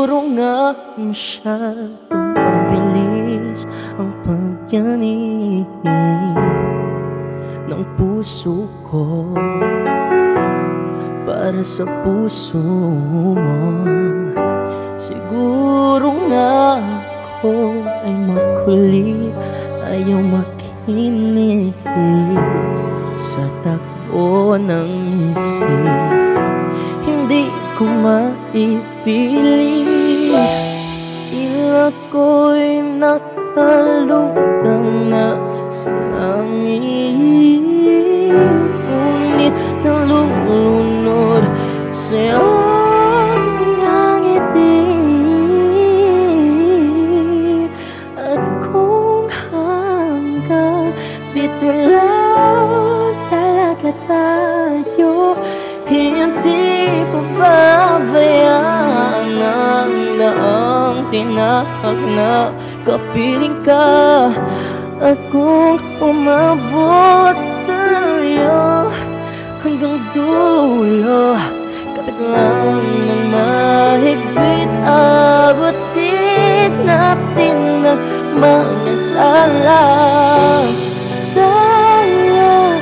Siguro nga masyadong mabilis ang pagyanig ng puso ko para sa puso mo. Siguro nga ako ay makulit, ayaw makinig sa takbo ng isip. Hindi ko maipili, ila ko'y nakalutang na sa langit, ngunit nalulunod sa'yo ang ngiti. At kung hanggang dito lang talaga tayo, hindi pababayaan ang daang tinahak na kapiling ka. At kung umabot tayo hanggang dulo, kapit lang ng mahigpit, abutin natin ang mga lala. Dala,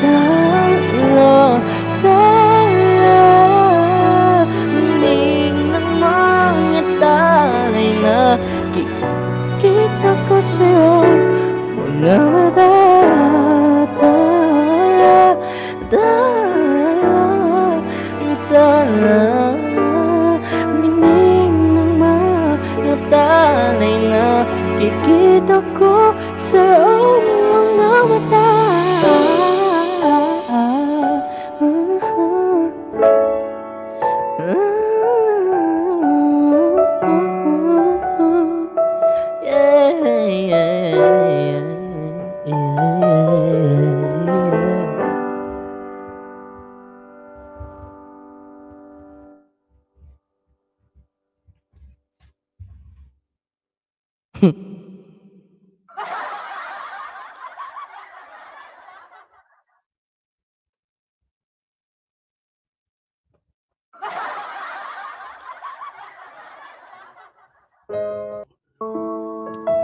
dala, dala, ning ng mga talay na kikita ko sa'yo. Mga mata, dala, dala, dala, ning ng mga talay na kikita ko sa'yo. Mga mata,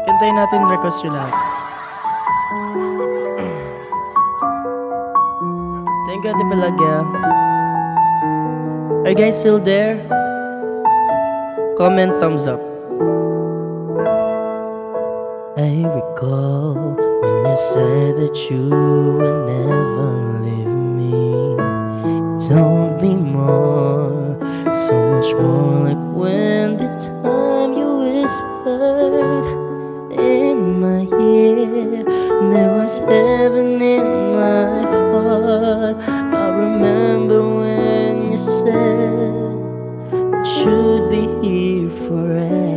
kantayin natin request nyo lahat. Thank you, Ate Palagya. Are you guys still there? Comment thumbs up. I recall when you said that you would never leave me. You told me more, so much more, like when the time you whispered in my ear, there was heaven in my heart. I remember when you said that you'd be here forever.